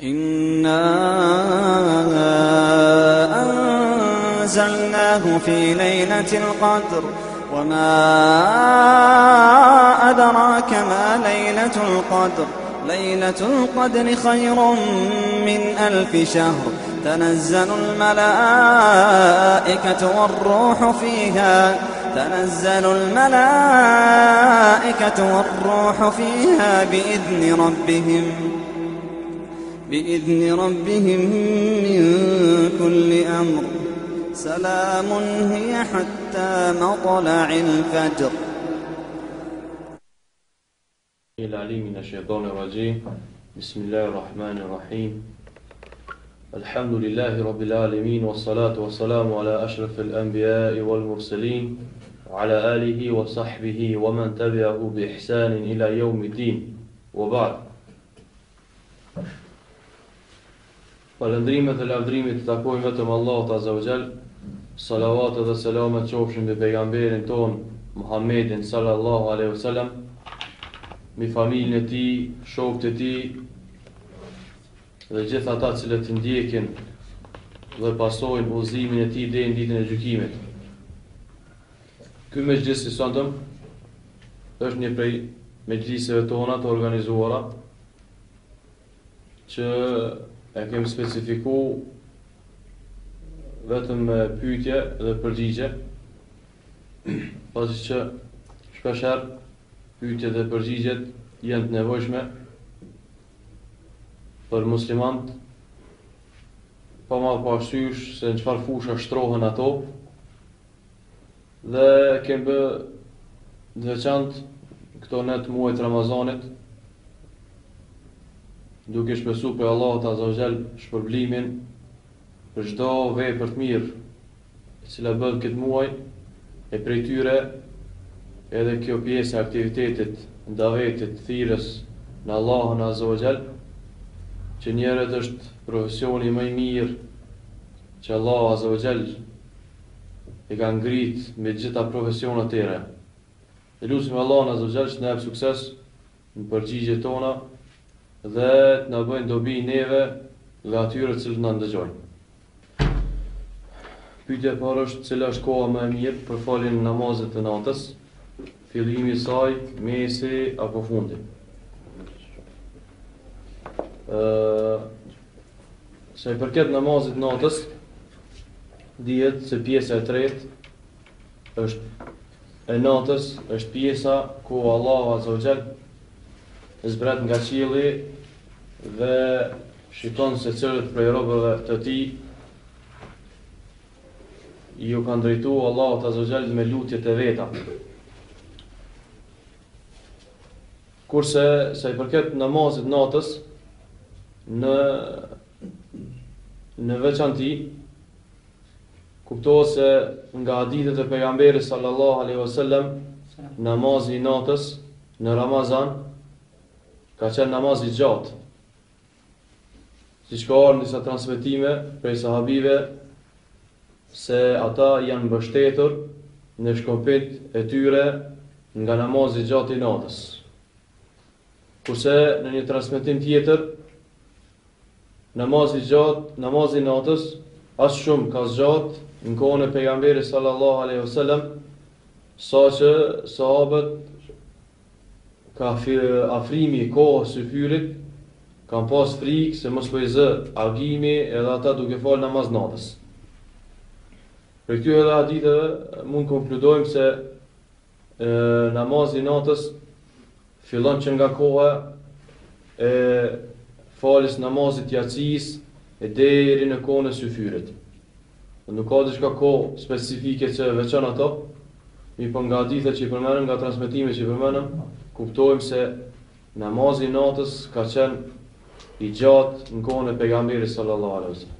إنا أنزلناه في ليلة القدر وما أدراك ما ليلة القدر ليلة القدر خير من 1000 شهر تنزل الملائكة والروح فيها بإذن ربهم من كل أمر سلام هي حتى مطلع الفجر. العليم من الشيطان الرجيم. بسم الله الرحمن الرحيم. الحمد لله رب العالمين، والصلاة والسلام على أشرف الأنبياء والمرسلين وعلى آله وصحبه ومن تبعه بإحسان إلى يوم الدين. وبعد. Falëndrimet dhe lavdrimet të takojnë vetëm Allahut Azza wa Jall. Salavatet dhe selamet qofshin mbi pejgamberin ton Muhammedin sallallahu alaihi wasallam, mbi familjen e tij, shokët e tij dhe gjithë ata që i ndjekin dhe pasojnë udhëzimin e tij deri në ditën e gjykimit. Ky mexhlis i sonëm është një prej mexhliseve tona të organizuara që e kemi specifiku vetëm pyetje dhe përgjigje, pasi që shpeshherë pyetjet dhe përgjigjet janë të nevojshme për muslimanët, pa marrë parasysh se në çfarë fusha shtrohen ato, dhe kemi bë të veçantë këto net muajt Ramazanit, duke shpesu për Allahut Azza wa Jall shpërblimin për çdo vepër të mirë e cila bëhet këtë muaj, e prej tyre edhe kjo pjesë e aktivitetit, davetit, thirrjes në Allahun Azza wa Jall, që njerëzit është profesioni më i mirë që Allahu Azza wa Jall e ka ngrit me gjitha profesionet e tjera. E lutim Allahun Azza wa Jall që na jap sukses në përgjigjet tona dhe të na bëjnë dobi neve dhe atyre të cilët na ndëgjojnë. Pyetja e parë është cila është koha më e mirë për faljen e namazit të natës, fillimi i saj, mesi apo fundi. Sa i përket namazit të natës, dihet se pjesa e tretë është e natës, është pjesa ku Allahu Azza wa Jall zbret nga qielli dhe shikon se cilët prej robëve të tij ju kanë drejtuar Allahut Azza wa Jall me lutjet e veta. Kurse sa i përket namazit natës, në veçanti kuptohet se nga hadithet e pejgamberit sallallahu alaihi wasallam, namazi i natës në Ramazan ka qenë namaz i gjatë, siç ka ardhur në disa transmetime prej sahabive se ata janë mbështetur në shkopit e tyre nga namazi i gjatë i natës. Kurse në një transmetim tjetër, namazi i natës as shumë ka zgjat në kohën e pejgamberit sallallahu alaihi wasallam, saqë sahabët ka afrimi i kohës së fyrit kanë pas frikë se mos po i zë agimi edhe ata duke fal namaz natës. Për këtyre haditheve mund konkludojmë se namazi i natës fillon që nga koha e faljes namazit jacis e deri në kohën e syfyrit. Nuk ka diçka kohë specifike që veçon ato, mirëpo nga hadithet që i përmenëm, nga transmetimet që i përmenëm, kuptojmë se namazi i natës ka qenë i gjatë në kohën e pejgamberit sallallahu alaihi wasallam.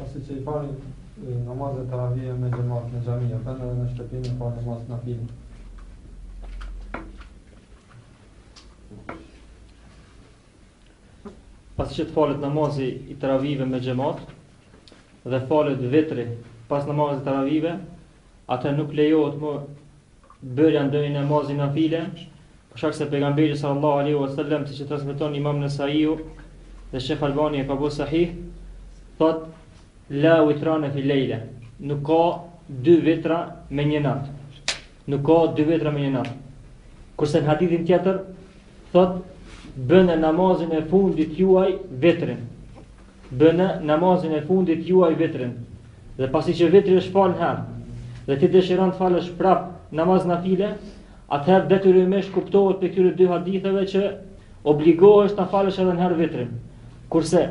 Pasi që i fali namazet taravije me xhamat në xhamia, kanë edhe në shtëpi në fal namaz nafile. Pasi që të falet namazi i taravive me xhamat dhe falet vitri pas namazit taravive, atë nuk lejohet më bërja ndonjë namazi nafile, për shkak se pejgamberi sallallahu alaihi wasallam, siç e transmeton Imam Nesaiu dhe Sheikh Albani e ka bërë sahih, thot la witrana fi leila, nuk ka 2 vitra me një natë. Nuk ka 2 vitra me një natë. Kurse në hadithin tjetër thot bënë namazin e fundit juaj vitrin. Bënë namazin e fundit juaj vitrin. Dhe pasi që vitri është falë herë, dhe ti dëshiron të falësh prap namaz nafile, atëherë detyrimisht kuptohet për këtyre 2 haditheve që obligohesh ta falësh edhe në herë vitrin. Kurse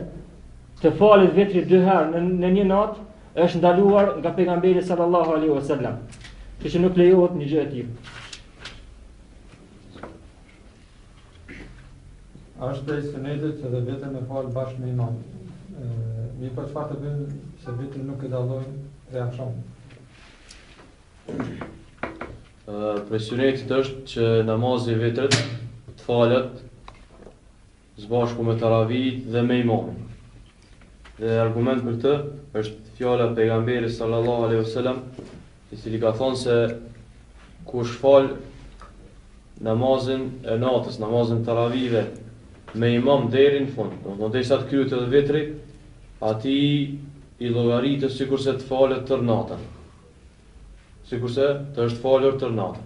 të falet vitri 2 herë në një natë është ndaluar nga pejgamberi sallallahu alaihi wasallam. Që nuk lejohet një gjë e tillë. A është prej sunetit që dhe vetën me falë bashkë me imam. Mi për çfarë të bëjmë se vetën nuk e dallojnë prej akşamit? Prej sunetit është që namazi i vitrit të falet së bashku me taravih dhe me imamin. Dhe argument për këtë është fjala e pejgamberit sallallahu alaihi wasallam, i cili ka thonë se kush fal namazin e natës, namazin taravive me imam deri në fund, do të sa të kryet edhe vitri, ati i llogaritet sikurse të falet tër natën. Sikurse të është falur tër natën.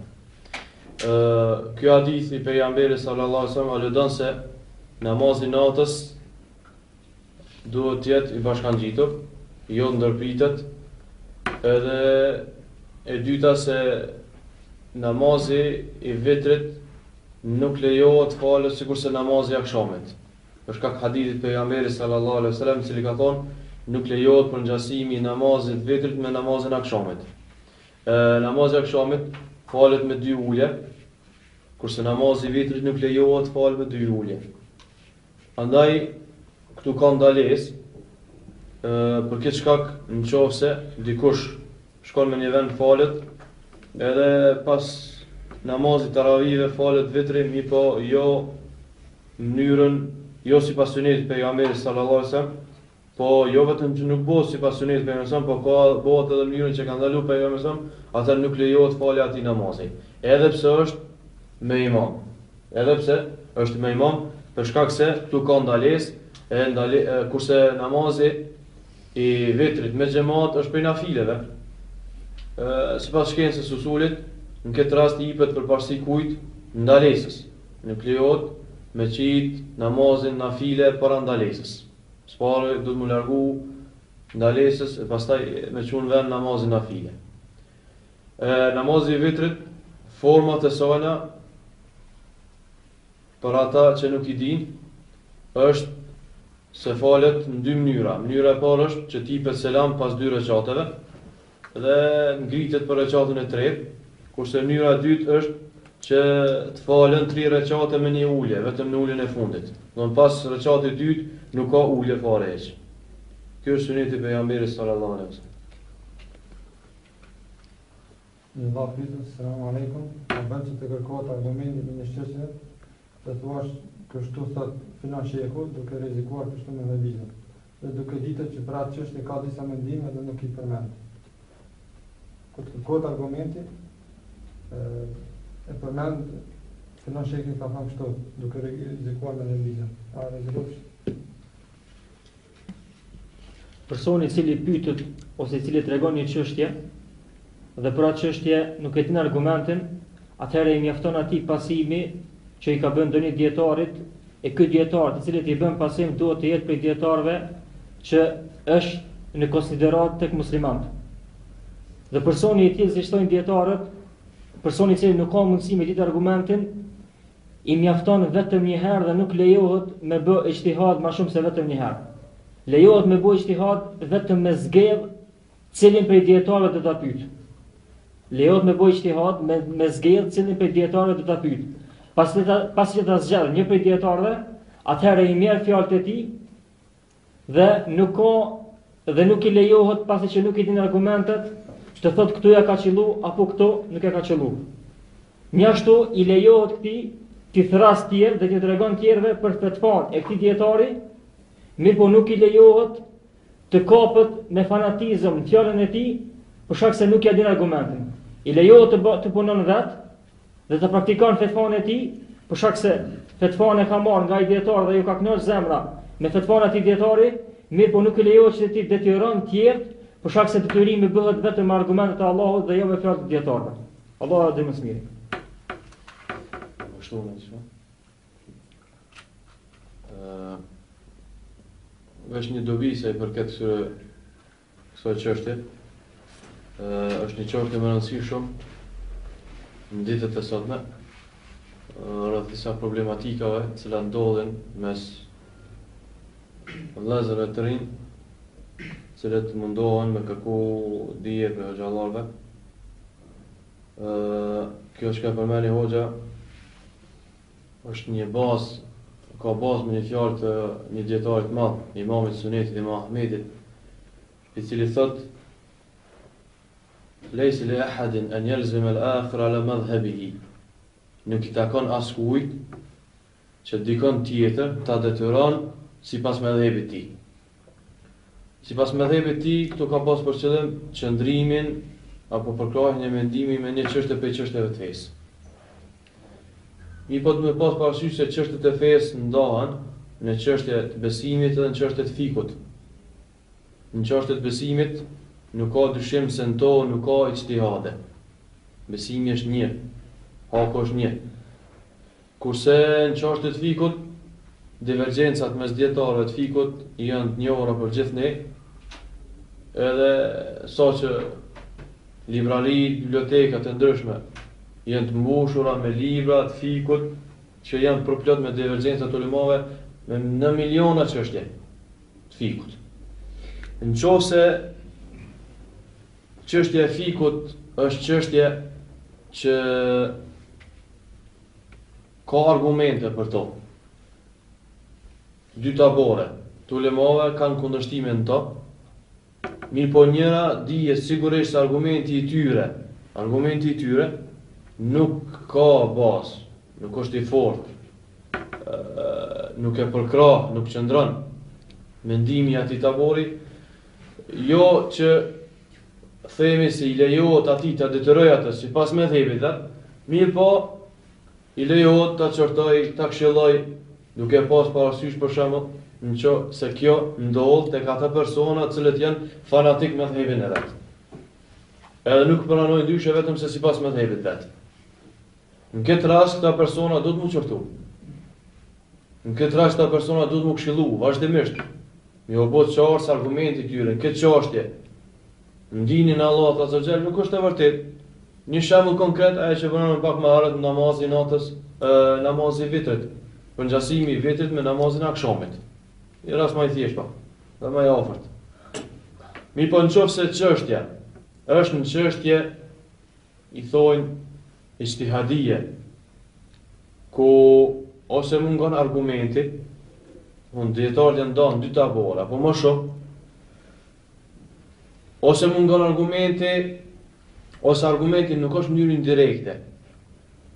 Ky hadith i pejgamberit sallallahu alaihi wasallam aludon se namazi i natës duhet të jetë i bashkangjitur, jo ndërpritet, edhe e dyta se namazi i vitrit nuk lejohet falet sikurse namazi i akşamit. Për shkak hadithit pejgamberit sallallahu alaihi wasallam, i cili ka thonë nuk lejohet përngjasimi i namazit vitrit me namazin e akşamit. Namazi i akşamit falet me 2 ulje, kurse namazi i vitrit nuk lejohet falet me 2 ulje. Andaj këtu ka ndalesë, për këtë shkak nëse dikush shkon me një vend falet, edhe pas namazit taravive falet vitri, mi po jo mënyrën, jo sipas sunetit pejgamberit sallallahu alaihi wasallam, po jo vetëm që nuk bëhet sipas sunetit pejgamberit sallallahu alaihi wasallam, po bëhet edhe mënyrën që ka ndaluar pejgamberi sallallahu alaihi wasallam, atë nuk lejohet falja atij namazi. Edhe pse është me imam. Edhe pse është me imam, për shkak se këtu ka ndalesë, kurse namazi i vitrit me xhamat është prej nafileve. Sipas shkencës usulit, në këtë rast i jepet përparësi kujt? Ndalesës. Nuk lejohet me qit namazin nafile para ndalesës. S'pare do të më largu ndalesës e pastaj me çun vend namazin nafile. Namazi i vitrit, format e sona për ata që nuk i din, është se falet në 2 mënyra. Mënyra e parë është që tipet selam pas 2 rekateve dhe ngritet për rekatën e tretë, kurse mënyra e dytë është që të falen 3 rekate me një ulje, vetëm në uljen e fundit. Do të pas rekatit e dytë nuk ka ulje fare hiç. Ky është suneti i pejgamberit sallallahu alaihi wasallam. Allah pyetës, selam aleikum, a bën që të kërkohet argumenti me një shqyrtje, të thuash kështu thot filan shehu, duke rrezikuar kështu me lëvizjen. Dhe duke ditur që për atë çështje ka disa mendime dhe nuk i përmend. Kur të kërkohet argumenti, e përmend filan shehu ka thënë kështu, duke rrezikuar me lëvizjen. A rrezikosh? Personi i cili pyetet ose i cili tregon një çështje dhe për atë çështje nuk e din argumentin, atëherë i mjafton atij pasimi që i ka bën ndonjë dietarit, e ky dietar i cili i bën pasim duhet të jetë prej dietarëve që është në konsiderat tek muslimanët. Dhe personi i tillë, si thonë dietarët, personi i cili nuk ka mundësi me ditë argumentin, i mjafton vetëm një herë dhe nuk lejohet me bë ijtihad më shumë se vetëm një herë. Lejohet me bë ijtihad vetëm me zgjedh cilin prej dietarëve do ta pyet. Lejohet me bë ijtihad me zgjedh cilin prej dietarëve do ta pyet. Pasi që ta zgjedh një prej dietarëve, atëherë i merr fjalët e tij dhe nuk i lejohet, pasi që nuk i din argumentet, të thotë këtu ja ka qellu apo këtu nuk e ka qellu. Njashtu i lejohet këtij të thras tjerë dhe të tregon tjerëve për fetvan e këtij dietari, mirë po nuk i lejohet të kapet me fanatizëm në fjalën e tij për shkak se nuk ja din argumentin. I lejohet të punon vetë dhe të praktikon fetvan e tij, për shkak se fetvan e ka marrë nga i dietar dhe ju ka kënaqur zemra me fetvan e atij dietari, mirë po nuk i lejohet që ti detyron të tjerë, për shkak se detyrimi bëhet vetëm me argumentet e Allahut dhe jo me fjalët e dietarëve. Allahu dhe më së miri. Ashtu më thua. Vesh një dobi se i përket kësaj çështje. Është një çështje më e rëndësishme në ditët e sotme, rreth disa problematikave që ndodhin mes vëllezërve të rinj, cilët mundohen me kërku dije për xhallarëve. Kjo që ka përmeni hoxha është një bazë, ka bazë me një fjalë të një dietarit madh, imamit Sunetit Imam Ahmedit, i cili thot: "Laysa li ahadin an yalzima al-akhir ala madhhabihi." Nuk i takon askujt që dikon tjetër ta detyron sipas mëdhëbit të tij. Sipas mëdhëbit të tij, këtu ka pas për qëllim qëndrimin apo përkrahjen e mendimit me një çështje për çështjeve të fesë. Mi po të me pas parasysh se çështjet e fesë ndahen në çështje të besimit dhe në çështje të fikut. Në çështje të besimit nuk ka dyshim se në to nuk ka ijtihade. Besimi është një, haku është një. Kurse në çështje të fikut, divergjencat mes dietarëve të fikut janë të njohura për gjithë ne, edhe sa që librari, bibliotekat e ndryshme janë të mbushura me libra të fikut që janë përplot me divergjenca të ulemave me në miliona çështje të fikut. Nëse çështja e fikut është çështje që ka argumente për to, dy tabore të ulemave kanë kundërshtime në to, mirë po njëra dije sigurisht se argumenti i tyre nuk ka bazë, nuk është i fortë, nuk e përkrah, nuk qëndron mendimi i atij tabori, jo që themi se i lejohet atij ta detyroj atë sipas mëdhëbit, mirë po i lejohet ta çortoj, ta këshilloj, duke pas parasysh për shembull se kjo ndodh tek ata persona të cilët janë fanatik me mëdhëbin e vet. Edhe nuk pranojnë ndryshe vetëm se sipas mëdhëbit vet. Në këtë rast këta persona do të mu qortu. Në këtë rast këta persona do të mu këshillu vazhdimisht. Mi u bë qartë se argumenti i tyre në këtë çështje, ndinin Allah Azza wa Jall nuk është e vërtetë. Një shembull konkret ai që bënon pak më herët namazin natës, namazi vitrit, për ngjasimi i vitrit me namazin e akşamit. Një rast më i thjeshtë pak, dhe më i afërt. Mi po nëse çështja është në çështje i thojnë ijtihadie, ku ose mungon argumenti, mund dietarët janë ndan dy tabora, apo më shumë, ose mungon argumenti, ose argumenti nuk është në mënyrë indirekte,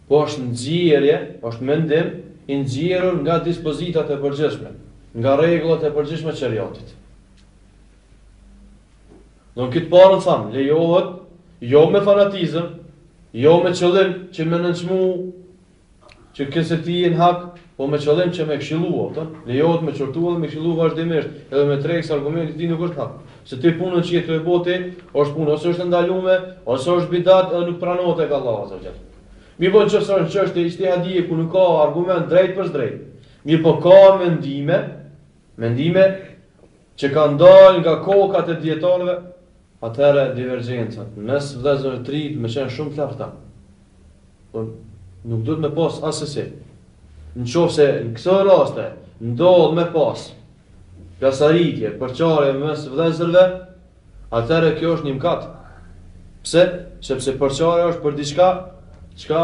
po është nxjerrje, është mendim i nxjerrur nga dispozitat e përgjithshme, nga rregullat e përgjithshme të şeriatit. Në këtë parë thamë, lejohet jo me fanatizëm, jo me qëllim që me nënçmu që këse ti në hak, po me qëllim që me këshillu, lejohet me qortu dhe me këshillu vazhdimisht, edhe me treg se argumenti ti nuk është hak. Se ti punën që jetë të e boti, është punë, ose është ndalume, ose është bidat, edhe nuk pranohet tek Allahu Azza wa Jall. Mi po nëse është çështje ijtihadie ku nuk ka argument drejt për drejt. Mi po ka mendime që kanë dalë nga kokat e dietarëve, atëherë divergjencat mes vëllezërve të rinj më qenë shumë të larta. Po nuk duhet me pas asesi. Nëse në këto raste ndodh me pas pjasaritje, përçarje mes vëllezërve, atëherë kjo është një mëkat. Pse? Sepse përçarja është për diçka çka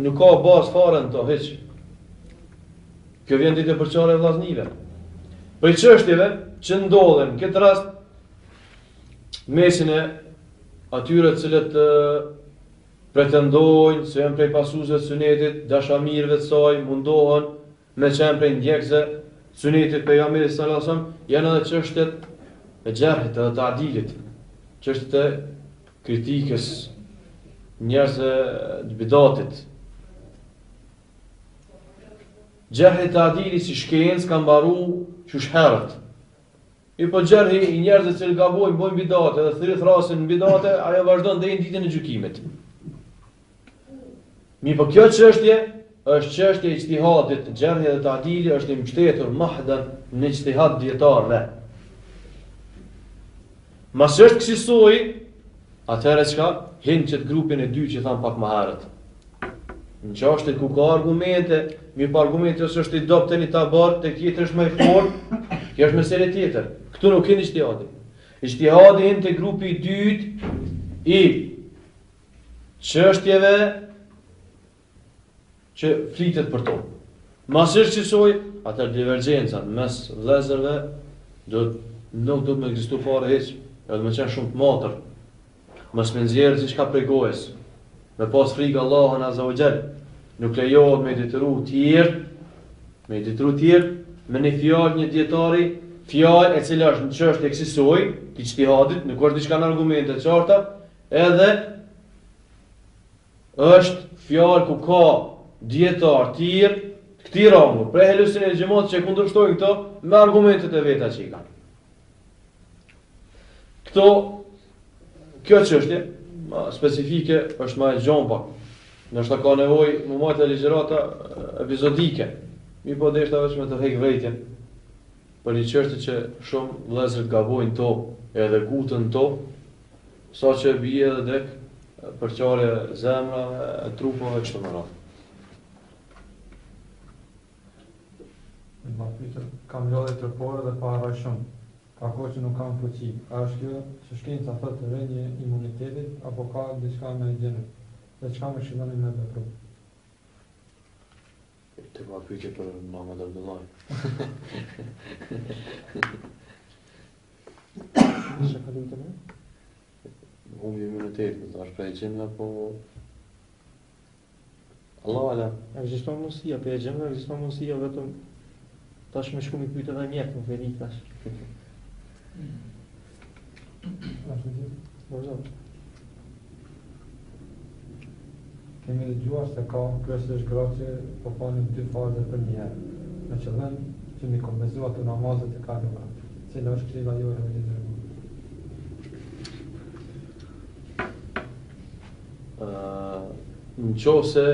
nuk ka bazë fare në to hiç. Kjo vjen ditë përçarje vllaznive. Për çështjeve që ndodhen në këtë rast mesin e atyre të cilët pretendojnë se janë prej pasuesve të sunetit, dashamirëve të saj, mundohen me qenë prej ndjekësve sunetit pejgamberit sallallahu alajhi wasallam, janë edhe çështjet e xherhit edhe të adilit. çështjet e kritikës, njerëzve të bidatit. Gjerhi të adili si shkencë ka mbaru qysh herët. I po gjerhi i njerëzve që gabojnë, bojnë bidate dhe thirrë thrasin në bidate, ajo vazhdon deri në ditën e gjykimit. Mi po kjo çështje është çështje e ijtihadit, gjerhi dhe të adili është i mbështetur mahdan në ijtihad dietarëve. Mas është kësaj, atëherë çka? Hin që të grupin e dy që thamë pak më herët. Në çështje ku ka argumente, mi pa argumente ose është i dobët tani ta bërë, tek tjetër është më i fortë, kjo është meselë tjetër. Këtu nuk keni ijtihadi. Ijtihadi hin te grupi i dytë i çështjeve që flitet për to. Mas është kësaj, atë divergjenca mes vëllezërve nuk do të më ekzistojë fare hiç, edhe më qenë shumë të matër. Mos më nxjerrë diçka prej gojës. Me pas frikë Allahun Azza wa Jall, nuk lejohet me detyru tjerë, me një fjalë një dietari, fjalë e cila është në çështje kësaj, të ijtihadit, nuk është diçka në argumente të qarta, edhe është fjalë ku ka dietar tjerë të këtij rangu, prej helusin e xhamat që kundërshtojnë këto me argumentet e veta që i kanë. Kjo çështje specifike është më e gjon pak. Ndoshta ka nevojë më më të ligjërata epizodike. Mi po deshta vetëm të heq vërejtjen për një çështje që shumë vëllezër gabojnë to, edhe gutën to, saqë bie edhe drek përçarje zemrave, trupave kështu më radh. Kam lodhe të porë dhe pa harroj shumë. Ka kohë që nuk kam fuqi. A është kjo që shkenca thotë të rënje imunitetit, apo ka diçka me gjenet? Dhe çka më shilloni me vepru? Të ka pyetje për Muhammed Abdullaj. Çka ka lutem? Humbi imunitetin, është prej gjinëve, po Allah ala. Ekziston mundësia, për e gjemëve ekziston mundësia vetëm tash me shku mi pyet edhe mjek, nuk veri tash. Kemi dëgjuar se ka kryesisht gra që po falin 2 farze për një herë, me qëllim që mi kompenzu ato namazet e kaluara. Cila është këshilla juaj e lidhur? Në qofse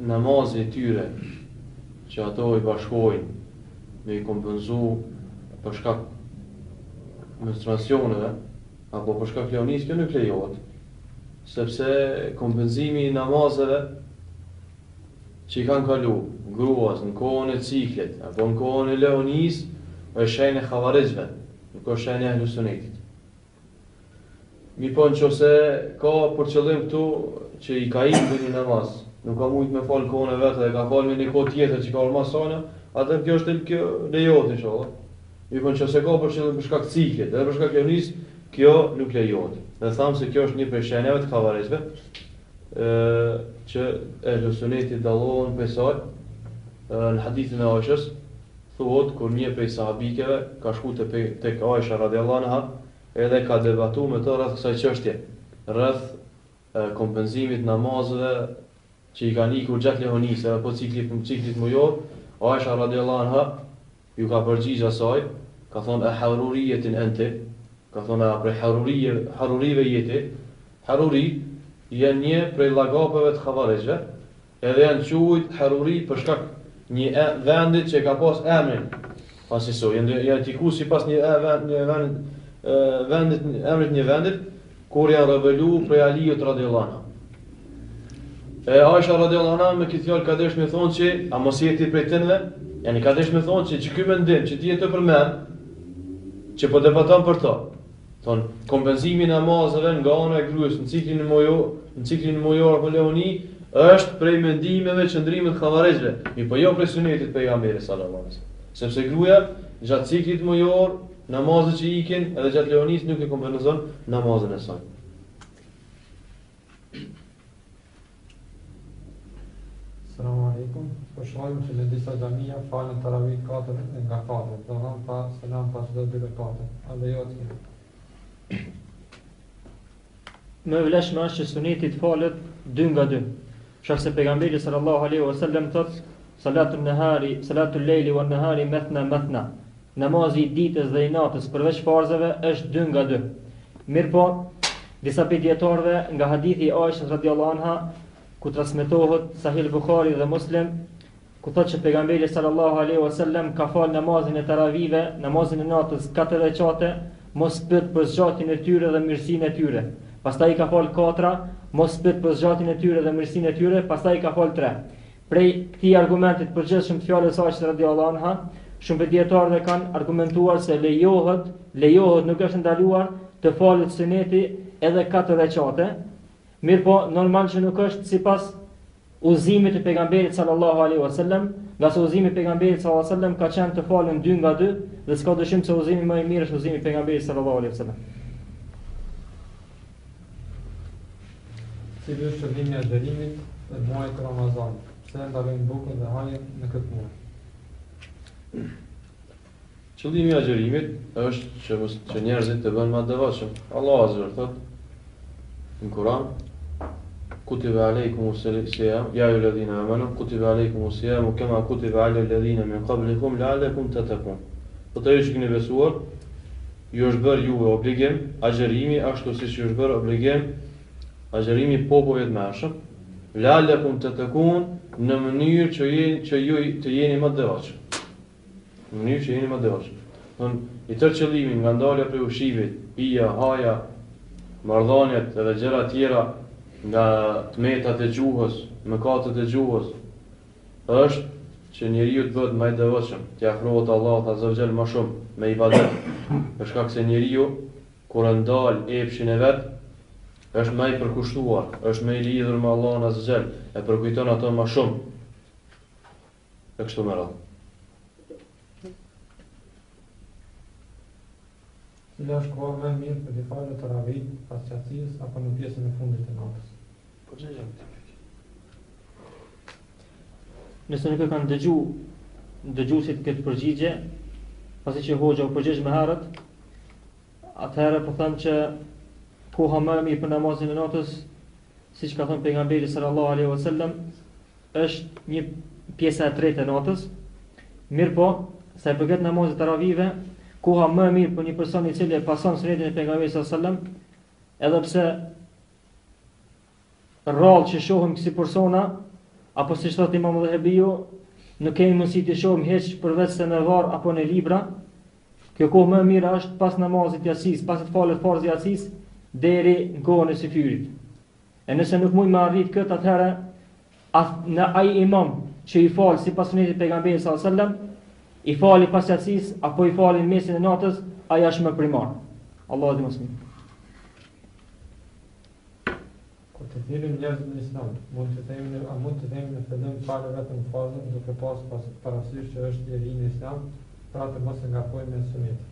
namazi i tyre që ato i bashkojnë me i kompenzu për shkak menstruacioneve apo për shkak leonisë, kjo nuk lejohet, sepse kompenzimi i namazeve që i kanë kalu gruas në kohën e ciklit apo në kohën e leonisë është shenjë e xavarizve, nuk është shenjë e ehlusunetit. Mi po nëse ka për qëllim këtu që i ka ikur një namaz, nuk ka mujt me fal kohën e vet dhe ka fal me një kohë tjetër që ka orë masana, atë kjo është kjo lejohet inshallah. Mi po nëse ka për qëllim për shkak ciklit, edhe për shkak leonisë, kjo nuk lejohet. Dhe thamë se kjo është një prej shenjave të xavarizve, që ehlusuneti dallohen prej saj. Në hadithin e Aishës thuhet kur një prej sahabikeve ka shku tek Aisha radhiyallahu anha, edhe ka debatu me të rreth kësaj çështje, rreth kompenzimit namazeve që i kanë ikur gjatë lehonisë apo ciklit mujor. Aisha radhiyallahu anha ju ka përgjigj asaj, ka thonë e haruriyetin ente, ka thonë a prej harurive jeti. Haruri janë një prej llagapeve të xavarizve, edhe janë quajtur haruri për shkak një vendit që ka pas emrin pasi so, janë tiku sipas një vendit, emrit një vendit kur janë rebelu prej Aliut radhiyallahu anhu. Aisha radhiyallahu anha me këtë fjalë ka dashur me thonë që a mos jeti prej tënve, yani ka dashur me thonë që ky mendim që ti je të përmend që po debaton për to. Thon kompenzimi i namazeve nga ana e gruas në ciklin mujor apo leoni është prej mendimeve qëndrimit xavarizve, mi po jo prej sunetit pejgamberit sallallahu alaihi wasallam. Sepse gruaja gjatë ciklit mujor, namazet që ikin edhe gjatë leonisë nuk e kompenzon namazin e saj. Selamun alaikum. Po shohim që në disa xhamia falen taravih 4 nga 4, do të thonë pa selam pas çdo dy rekate. A lejohet kjo? më e vlefshme është që suneti të falet 2 nga 2. Shaq se pejgamberi sallallahu alaihi wasallam thot salatul lejli wan nahari mathna. Namazi i ditës dhe i natës përveç farzave është 2 nga 2. Mirpo, disa dietarëve nga hadithi i Aishës radhiyallahu anha, ku transmetohet Sahih Buhari dhe Muslim, ku thot që pejgamberi sallallahu alaihi wasallam ka fal namazin e taravive, namazin e natës 4 rekate, mos pyet për zgjatin e tyre dhe mirësinë e tyre. Pastaj ka fal 4, mos pyet për zgjatin e tyre dhe mirësinë e tyre, pastaj ka fal 3. Prej këtij argumentit përgjithshëm të fjalës së Aishës radhiyallahu anha, shumë dietarë kanë argumentuar se lejohet, nuk është ndaluar të falet suneti edhe 4 rekate. Mirpo normal që nuk është sipas udhëzimit të pejgamberit sallallahu alaihi wasallam, nga se udhëzimi i pejgamberit sallallahu alaihi wasallam ka qenë të falen 2 nga 2 dhe s'ka dyshim se udhëzimi më i mirë është udhëzimi i pejgamberit sallallahu alaihi wasallam. Cili është qëllimi i agjerimit në muajin Ramazan? Pse ndalojnë bukën dhe hajin në këtë muaj? Qëllimi i agjerimit është që njerëzit të bëhen më të devotshëm. Allahu azza wa jalla thot në Kur'an: Kutiba alaykumus siyam ya ayyuhalladhina amanu kutiba alaykumus siyam kama kutiba alal ladhina min qablikum la'allakum tattaqun. Po të ju që keni besuar, ju është bërë juve obligim agjerimi ashtu siç ju është bërë obligim agjerimi popujve të mëhershëm, la'allakum tattaqun, në mënyrë që ju të jeni më të devotshëm. Në mënyrë që jeni më të devotshëm. Don i tërë qëllimi nga ndalja prej ushqimit, pija, haja, marrëdhëniet edhe gjëra tjera nga tmetat e gjuhës, mëkatet e gjuhës, është që njeriu të bëhet më i devotshëm, të afrohet Allahut azza wa jall më shumë me ibadet. Për shkak se njeriu kur ndal epshin e vet, është më i përkushtuar, është më i lidhur me Allahun azza wa jall, e përkujton ato më shumë. E kështu me radhë. Cila është koha më e mirë për të falur taravih pas çacis apo në pjesën e fundit të natës? Po çfarë jam ti? Nëse nuk e kanë dëgjuesit këtë përgjigje, pasi që hoxha u përgjigj më herët, atëherë po them që koha më e mirë për namazin e natës, siç ka thënë pejgamberi sallallahu alaihi wasallam, është një pjesa e tretë e natës. Mirpo, sa i përket namazit taravive, koha më e mirë për një person i cili e pason sunetin e pejgamberit sallallahu alaihi wasallam, edhe pse rrallë që shohim kësi persona, apo si thot Imam Dhehebiu, nuk kemi mundësi të shohim hiç përveç se në varr apo në libra. Kjo kohë më e mirë është pas namazit yasis, pas të falet farz yasis, deri në kohën e syfyrit. E nëse nuk mund të arrit këtë, atëherë në ai imam që i fal sipas sunetit të pejgamberit sallallahu alaihi wasallam, i fali pas yasis apo i fali në mesin e natës, ai është më primar. Allahu dhe mësimi. Kur të thirrim njerëzit në Islam, mund të themi në fillim fare vetëm fazën, duke pas parasysh që është njeri në Islam, pra të mos e ngapojmë me sunetin.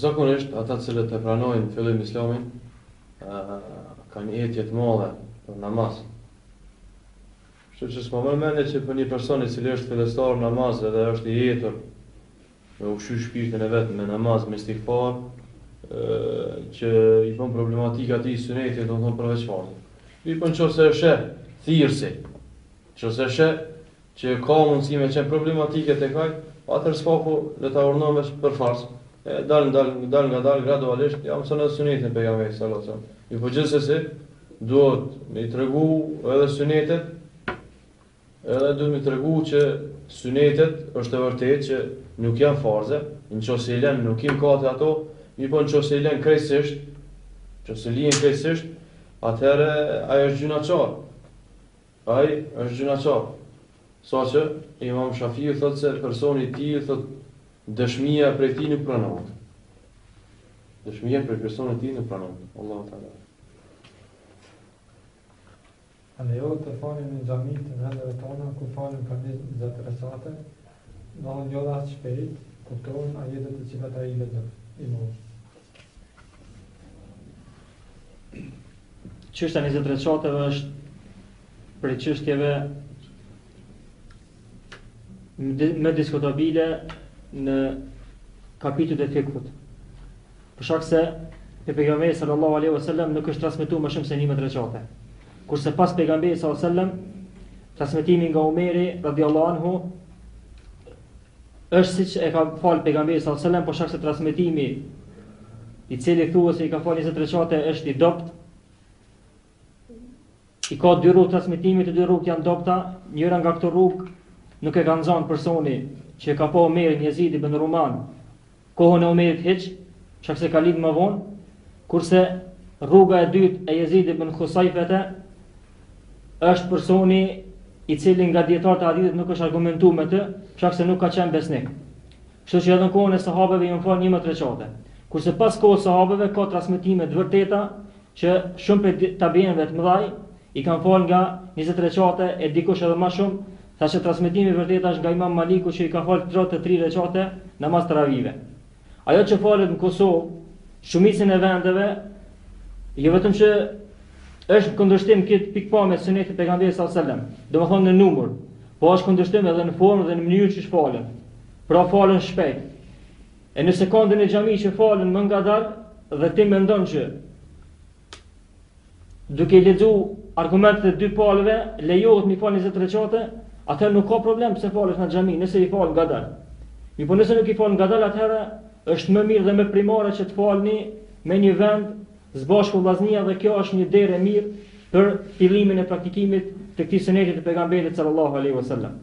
Zakonisht ata cilët e pranojnë fillim Islamin kanë etje të mëdha për namaz. Kështu që s'po më mendje që për një person i cili është fillestar namaz dhe është i jetur me ushqy shpirtin e vet me namaz, me istighfar, që i bën problematika atij sunetit, do të thonë përveç farzit. I bën nëse është thirrsi, nëse është që ka mundësi me qenë problematike tek ai, atëherë s'paku le ta urnojmë për farz. Dal gradualisht, ja mëson edhe sunetin e pejgamberit sallallahu alajhi wasallam. I po gjithsesi duhet me i tregu edhe sunetet, edhe duhet me i tregu që sunetet është e vërtetë që nuk janë farze, nëse i lën nuk i mkate ato, mi po nëse i lën krejtësisht, nëse lihen krejtësisht, atëherë ai është gjunaçar. Ai është gjunaçar. Saqë Imam Shafiu thotë se personi i tillë thotë dëshmia prej tij nuk pranohet. Dëshmia për personin e tij nuk pranohet. Allahu Teala. A lejohet të falim në xhami të vendeve tona ku falim për 20 resate, në jo dhe atë shpejt, kuptohen ajetet të cilat ai lexon. Imam. Çështja e 20 resateve është për çështjeve më diskutabile në kapitujt e fikut. Për shkak se pejgamberi sallallahu alaihi wasallam nuk është transmetuar më shumë se 11 recate. Kurse pas pejgamberit sallallahu alaihi wasallam, transmetimi nga Omeri radhiyallahu anhu është siç e ka fal pejgamberi sallallahu alaihi wasallam, por shkak se transmetimi i cili thuhet se i ka fal 20 recate është i dopt. I ka dy rrugë transmetimi, të dy rrugët janë dopta, njëra nga këto rrugë nuk e ka nxanë personi që ka pa Omerin Jezid ibn Ruman kohën e Omerit hiç, shkak se ka lidhur më vonë, kurse rruga e dytë e Jezid ibn Khusayfete është personi i cili nga dietarët e hadithit nuk është argumentuar me të, shkak se nuk ka qenë besnik. Kështu që edhe në kohën e sahabeve janë falë 11 recate. Kurse pas kohës së sahabeve ka transmetime të vërteta që shumë prej tabiinëve të mëdhaj i kanë falë nga 20 recate e dikush edhe më shumë, saqë transmetimi i vërtetë është nga Imam Maliku që i ka falë 33 recate namaz taravive. Ajo që falet në Kosovë, shumicën e vendeve, jo vetëm që është kundërshtim këtë pikpamje të sunetit pejgamberit sallallahu alajhi wasallam, domethënë në numër, po është kundërshtim edhe në formë dhe në mënyrë që falen. Pra falen shpejt. E në sekondën e xhami që falen më ngadalë dhe ti mendon që duke lexuar argumentet e dy palëve lejohet mi fal 20 recate, atëherë nuk ka problem pse falesh në xhami, nëse i fal ngadalë. Mi po nëse nuk i fal ngadalë, atëherë është më mirë dhe më primare që të falni me një vend zbashku vllaznia, dhe kjo është një derë e mirë për fillimin e praktikimit të këtij suneti të pejgamberit sallallahu alaihi wasallam.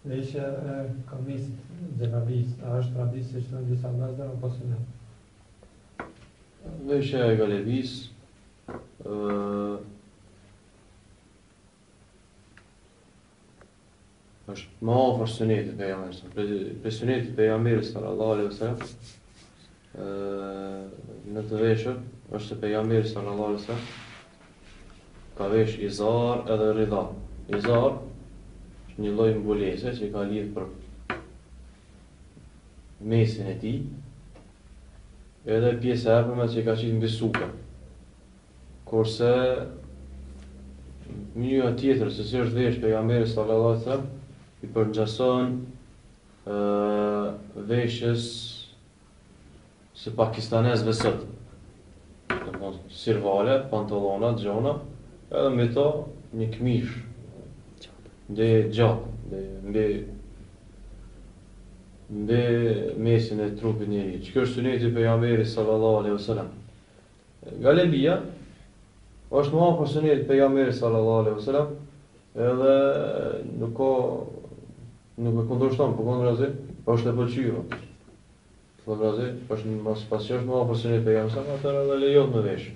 Dhe ishe kamisit xhenabis, a është tradisë që në disa mezde apo sunet? Veshja e galevis është më afër sunetit pejgamberit. Për sunetit pejgamberit sallallahu alaihi wasallam, në të veshur është se pejgamberi sallallahu alaihi wasallam ka vesh izar edhe ridha. Izar është një lloj mbulese që ka lidhur për mesin e tij, edhe pjesa e afërme që ka qenë mbi suka. Kurse mënyra tjetër se si është vesh pejgamberi sallallahu alaihi wasallam i përngjason veshjes së pakistanezëve sot. Sirvale, pantallona, gjona, edhe me to një këmish dhe gjatë, mbi mesin e trupit njeriut. Kjo është suneti pejgamberit sallallahu alaihi wasallam. Galebia është më afër sunetit pejgamberit sallallahu alaihi wasallam, edhe nuk e kundërshton, por kundërzi është e pëlqyer. Kundërzi është mos pasqyrë më afër sunetit pejgamberit sallallahu alaihi wasallam, edhe lejohet me vesh.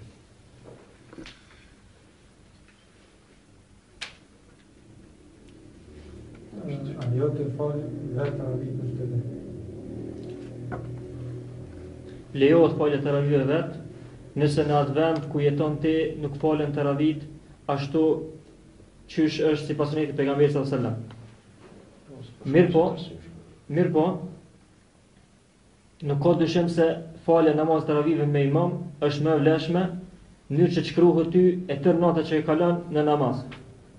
A jo të fali vetë taravih në shtetë? Lejohet falja taravive vetë, nëse në atë vend ku jeton ti nuk falen taravit ashtu qysh është sipas sunetit pejgamberit sallallahu alaihi wasallam. Mirë po, nuk ka dyshim se falja namaz taravive me imam është më e vlefshme, në mënyrë që shkruhet ty e tërë nata që e kalon në namaz.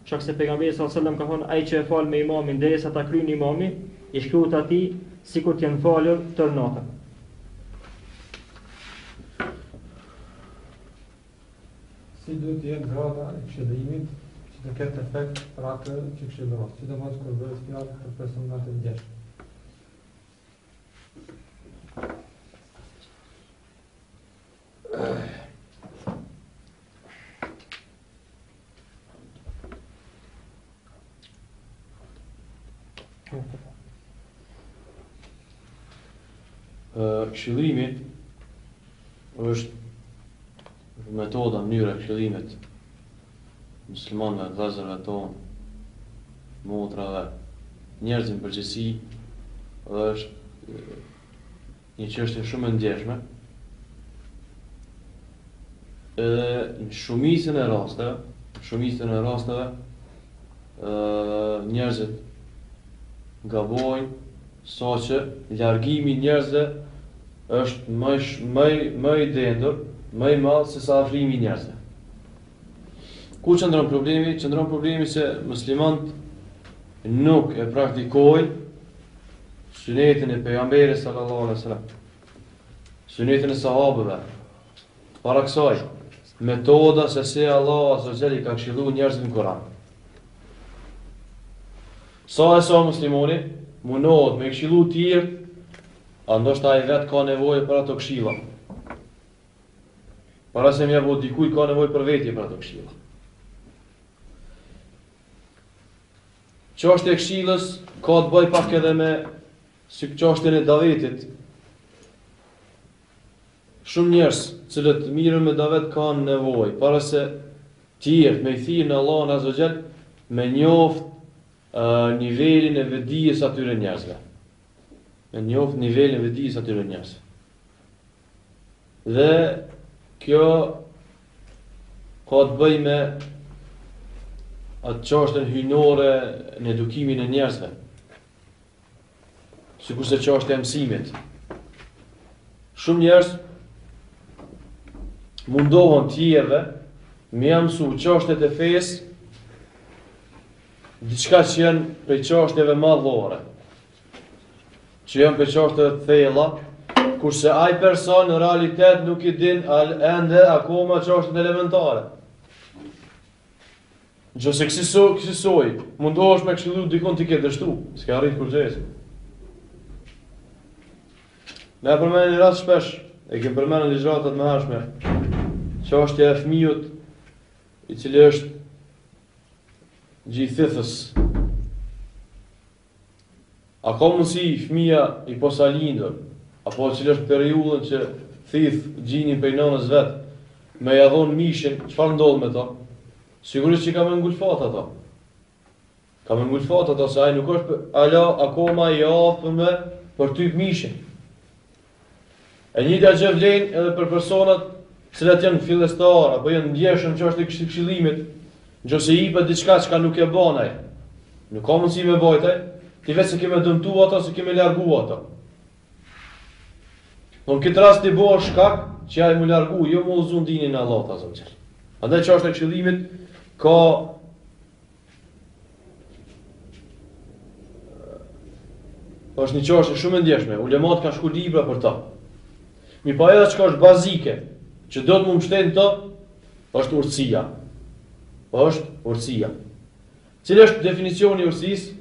Shaq se pejgamberi sallallahu alaihi wasallam ka thonë ai që e fal me imamin derisa ta kryen imami, i shkruhet atij sikur të janë falur tërë natën. Si duhet të jetë grada e këshillimit që të ketë efekt për atë që këshillohet, sidomos kur bëhet fjalë për personat e ngjashëm? Këshillimi është metoda, mënyra e këshillimit muslimanëve, vëllezërve tonë, motrave, njerëzve në përgjithësi, dhe është një çështje shumë e ndjeshme. Edhe në shumicën e rasteve, njerëzit gabojnë, saqë largimi i njerëzve është më i dendur, më i madh se sa afrimi i njerëzve. Ku qëndron problemi? Qëndron problemi se muslimant nuk e praktikojnë sunetin e pejgamberit sallallahu alaihi wasallam, sunetin e sahabëve. Para kësaj, metoda se si Allah azza wa jalla i ka këshilluar njerëzve në Kur'an. Sa muslimoni munohet me këshillu të tjerë, a ndoshta ai vetë ka nevojë për ato këshilla. Para se më apo dikujt ka nevojë për vetje për ato këshilla. Çështja e këshillës ka të bëjë pak edhe me si çështjen e Davetit. Shumë njerëz, cilët mirën me Davet kanë nevojë para se tjerë me i thirrën Allahun azza wa jall me njoft nivelin e vedijes atyre njerëzve. Me njoft nivelin e vedijes atyre njerëzve. Dhe kjo ka të bëjë me atë çështën hyjnore në edukimin e njerëzve. Sikurse çështja e mësimit. Shumë njerëz mundohen tjerëve me mësu çështjet e fesë, diçka që janë për çështjeve madhore, që janë për çështje të thella, kurse ai person në realitet nuk i din ende akoma çështjet elementare. Nëse kësaj mundohesh me këshillu dikon ti ke dështu, s'ka arrit kurrëzi. Ne përmendëm një rast shpesh, e kem përmendur në ligjëratat më hershme, çështja e fëmijët i cili është gjithithës. A ka mundësi fëmija i posa lindur, apo që është periudhën që thith gjinin për nënës vetë, me jadhon mishin, çfarë ndodh me ta? Sigurisht që ka me ngulfat ato. Ka me ngulfat ato, se ai nuk është ala akoma i aftë për typ mishin. E njëjta gjë vlen edhe për personat cilat janë fillestar, apo janë ndjeshëm që është i këshillimit, nëse i bëhet diçka që nuk e bën ai. Nuk ka mundësi me bëjtë, ti vetë se kemë dëmtu ato, se kemë largu ato. Në këtë rast ti bëu shkak që ai më largu, jo më uzun dinin e Allahut azza wa jall. Andaj çështja e këshillimit ka është një çështje shumë e ndjeshme. Ulemat kanë shkruar libra për ta. Mi pa edhe çka është bazike, që do të më mbështetë to, është urtësia. Është urtësia. Cili është definicioni i urtësisë?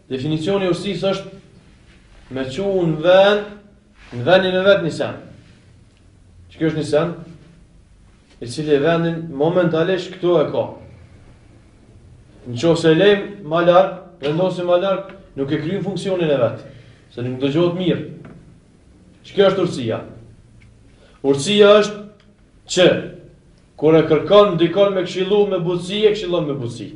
Definicioni i urtësisë është me çun në vendin e vet një sen. Ç'kjo është një sen? I cili vendin momentalisht këtu e ka. Nëse e lejmë më larg, vendosim më larg, nuk e kryen funksionin e vet, se nuk dëgohet mirë. Ç'kjo është urtësia? Urtësia është që kur e kërkon dikon me këshillu me butësi, e këshillon me butësi.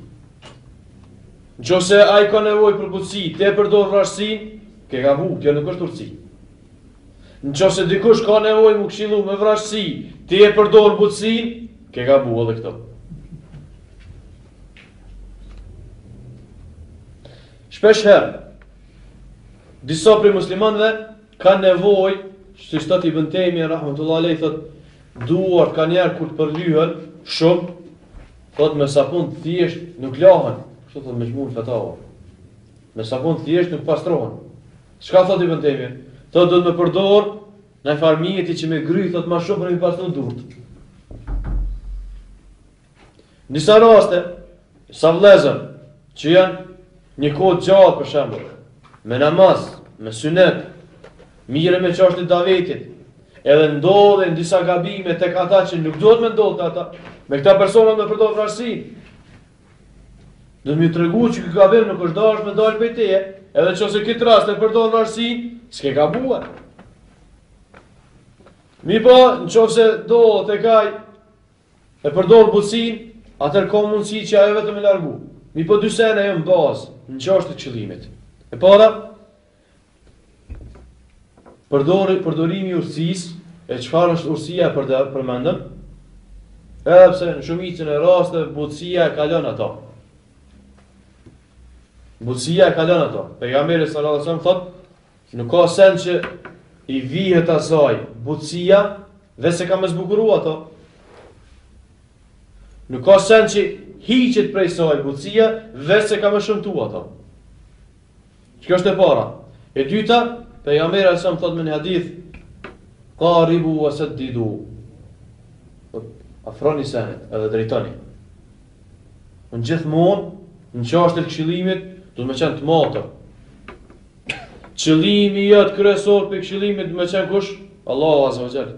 Nëse ai ka nevojë për butësi, te përdor vrasësinë, ke gabu, kjo nuk është urtësi. Nëse dikush ka nevojë me këshillu me vrasësi, ti e përdor butësinë, ke gabu edhe këto. Shpesh herë, disa prej muslimanëve kanë nevojë, si thot Ibn Taymi rahmetullahi alayhi, thot duart kanë njerë kur të përlyhen shumë, thot me sapun thjesht nuk lahen, kështu thot me xhmul fetava. Me sapun thjesht nuk pastrohen. Çka thot Ibn Taymi? Thot do të më përdor në farmijeti që me gry thot më shumë për mi pastru durt. Disa raste, sa vëllezër që janë një kohë gjatë për shembull, me namaz, me sunet, mire me çështën e Davetit, edhe ndodhen disa gabime tek ata që nuk duhet me ndodhë ata, me këta persona me përdor vrasësinë. Do të më tregu që ky gabim nuk është dashur me dalë prej teje, edhe nëse këtë rast e përdor vrasësinë, s'ke gabuar. Mi po, nëse do tek ai e përdor butësinë, atëherë ka mundësi që ajo vetëm e largu. Mi po dy sene janë bazë në çështën e qëllimit. E para, përdorimi i urtësisë, e çfarë është urtësia përmendëm? Edhe pse në shumicën e rasteve butësia e kalon ato. Butësia e kalon ato. Pejgamberi sallallahu alajhi wasallam thotë, nuk ka sen që i vihet asaj butësia dhe se ka më zbukuruar ato. Nuk ka sen që hiqet prej saj butësia, veç se ka më shëmtu ato. Kjo është e para. E dyta, pejgamberi sa më thot me një hadith, qaribu wa saddidu. Afroni senet edhe drejtoni. Në gjithmonë, në çështën e këshillimit, do të më qenë të matër. Qëllimi jot kryesor për këshillimit do të më qenë kush? Allahu azza wa jall.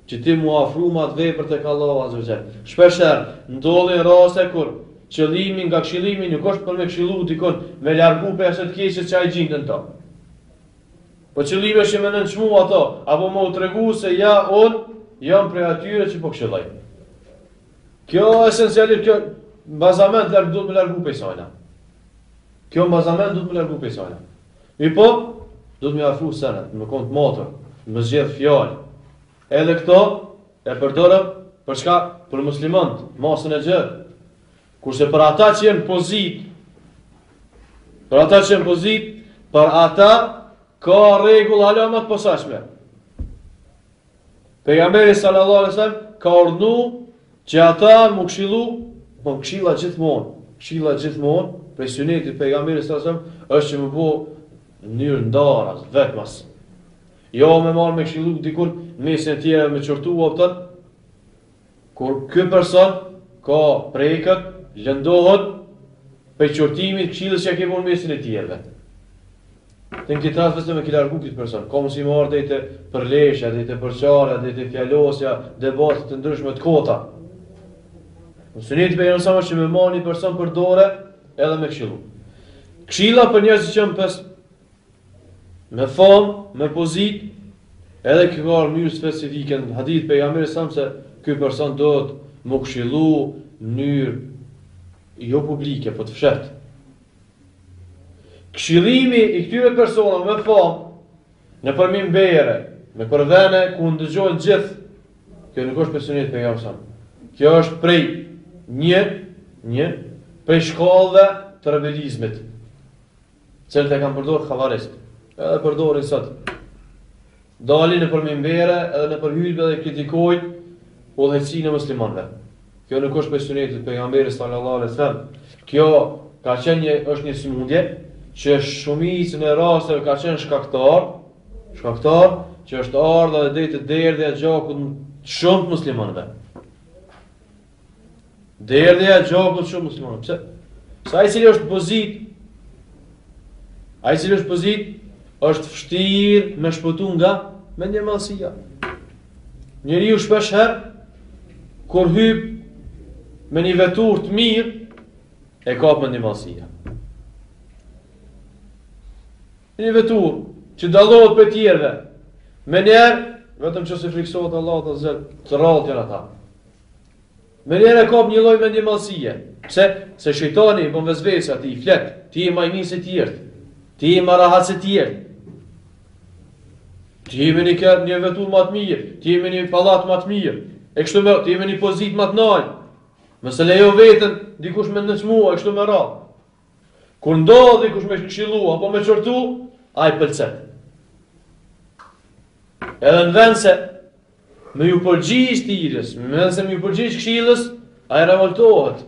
Që ti mu afru ma të vepër tek Allahu azza wa jall. Shpeshherë ndodhin raste kur qëllimi nga këshillimi nuk është për me këshillu dikon, me largu për asaj të keqe që ai gjendën to. Po qëllimi është me nënçmu ato, apo më u tregu se ja un jam prej atyre që po këshilloj. Kjo esencialisht kjo bazament duhet me largu për sajna. Kjo bazament duhet me largu për sajna. Mi po, duhet me afru senet, me kont motor, me zgjedh fjalë. Edhe këto e përdorëm për çka? Për muslimanët, masën e gjerë. Kurse për ata që janë pozit, për ata ka rregull hala më të posaçme. Pejgamberi sallallahu alaihi wasallam ka urdhëruar që ata më këshillu, po këshilla gjithmonë, prej sunetit pejgamberit sallallahu alaihi wasallam është që më bëu në mënyrë ndaras, vetmas. Jo me marrë me këshillu dikun mesin e tjera me qortu optat, kur ky person ka prekët, lëndohet për qortimit këshillës që ke vonë mesin e tjerëve. Të në këtë rast vetëm e ke largu këtë person, ka mos i marrë dhe të përleshja, dhe të përqarja, dhe të fjallosja, debatet të ndryshme të kota. Në sunet për janë sama që me marrë një person për dore edhe me këshillu. Këshilla për njerëz që janë pes me famë, me pozit, edhe kjo ka mënyrë specifike në hadith pejgamberit sa se ky person do të më këshillu në mënyrë jo publike, po të fshehtë. Këshillimi i këtyre personave me famë, në minbere, me përvene ku ndëgjohen gjithë, kjo nuk është personit pejgamberit sa. Kjo është prej shkallëve të rebelizmit, cilët e kanë përdorur xhavarist. Edhe përdorin sot. Dalin në minbere edhe në hylbe dhe kritikojnë udhëhecinë e muslimanëve. Kjo nuk është sunetit pejgamberit sallallahu alaihi wasallam. Kjo ka qenë është një sëmundje që shumicën e rasteve ka qenë shkaktar që është ardha dhe deri te derdhja e gjakut shumë të muslimanëve. Derdhja e gjakut shumë muslimanëve. Pse? Sa ai cili është pozit, është vështirë me shpëtu nga mendjemallësia. Njeriu shpesh herë kur hyp me një vetur të mirë e kap mendjemallësia. Një vetur që dallohet prej tjerëve, me njerë vetëm që se friksohet Allahu azza të rrallë janë ata. Me njerë e kap një lloj mendjemallësie. Pse? Se shejtani i bën vezvese atij, i flet, ti je më i mirë se tjerët. Ti je më rahat se tjerët. Ti je me një vetur më të mirë, ti je me një pallat më të mirë. E kështu me, ti je me një pozitë më të lartë. Mëse lejo veten dikush me nëçmua, e kështu me radhë. Kur ndodh dikush me këshillu apo me çortu, ai pëlqen. Edhe në vend se me ju përgjigj tirës, me vend se me ju përgjigj këshillës, ai revoltohet.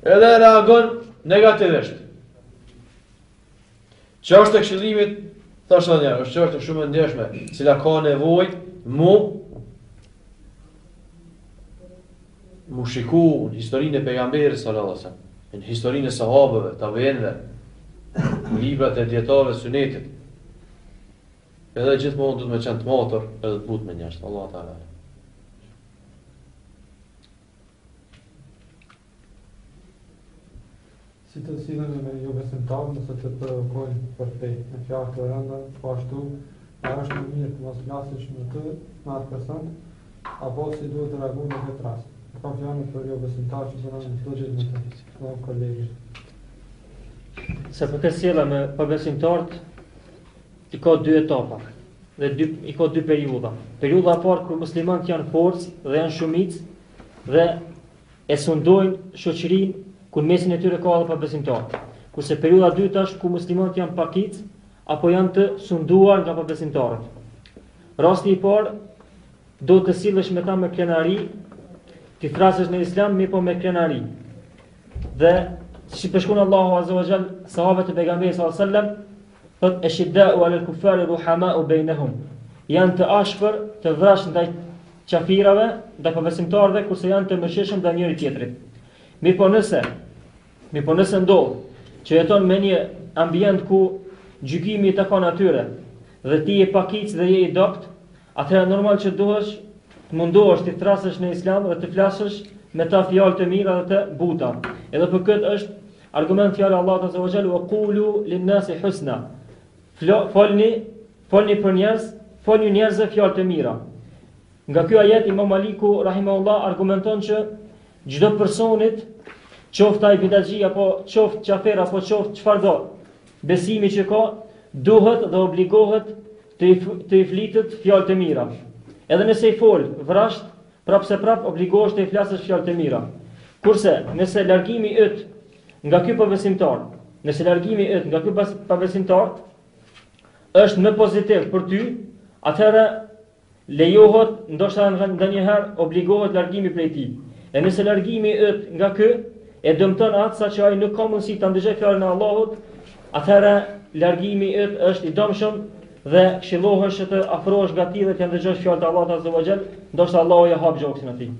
Edhe reagon negativisht. Çështja e këshillimit, thashë një, është çështje shumë e ndeshme, cila ka nevojë mu shiku në historinë e pejgamberit sallallahu alajhi wasallam, në historinë e sahabëve, tabiinëve, në librat e dietarëve sunetit. Edhe gjithmonë duhet me qenë të motor, edhe të butë me njerëz, Allahu Teala. Si të sillen me jo besimtarë nëse të provokojnë për fe, në fjalë të rënda, po ashtu, është më mirë të mos flasësh me të, me atë person, apo si duhet të reagojnë në këtë rast. Kam fjalën për jo besimtarë që bëran në çdo gjë me të kolegë. Se për këtë sjellje me pabesimtarët i ka dy etapa dhe i ka dy periudha. Periudha e parë kur muslimanët janë forcë dhe janë shumicë dhe e sundojnë shoqërinë ku në mesin e tyre ka edhe pabesimtarë. Kurse periudha e dytë është ku muslimanët janë pakicë apo janë të sunduar nga pabesimtarët. Rasti i parë do të sillesh me ta me krenari, ti thrasësh në islam mi po me krenari. Dhe si përshkon Allahu Azza wa Jall sahabët e pejgamberit sallallahu alaihi wasallam, thot ashidda'u 'alal kuffari ruhama'u bainahum. Janë të ashpër, të vrash ndaj qafirave, ndaj pabesimtarëve, kurse janë të mëshirshëm ndaj njëri tjetrit. Mi po nëse ndodh që jeton me një ambient ku gjykimi i takon atyre dhe ti je pakic dhe je i dopt, atëherë normal që duhesh të mundohesh të thrasësh në islam dhe të flasësh me ta fjalë të mira dhe të buta. Edhe për këtë është argument fjala Allahu Azza wa Jalla wa qulu lin-nasi husna. Folni për njerëz, folni njerëzve fjalë të mira. Nga ky ajet Imam Maliku rahimahullah argumenton që çdo personit, qoftë ai bidaxhi apo qoftë qafer apo qoftë çfarë do, besimi që ka, duhet dhe obligohet të i flitet fjalë të mira. Edhe nëse i fol vrasht, prapse obligohesh të i flasësh fjalë të mira. Kurse nëse largimi yt nga ky pabesimtar, është më pozitiv për ty, atëherë lejohet, ndoshta ndonjëherë obligohet largimi prej tij. E nëse largimi yt nga ky e dëmton atë sa që ai nuk ka mundësi ta ndëgjojë fjalën e Allahut, atëherë largimi yt është i dëmshëm dhe këshillohesh që të afrohesh nga ti dhe të ndëgjosh fjalët e Allahut Azza wa Jall, ndoshta Allahu ja hap gjoksin atij.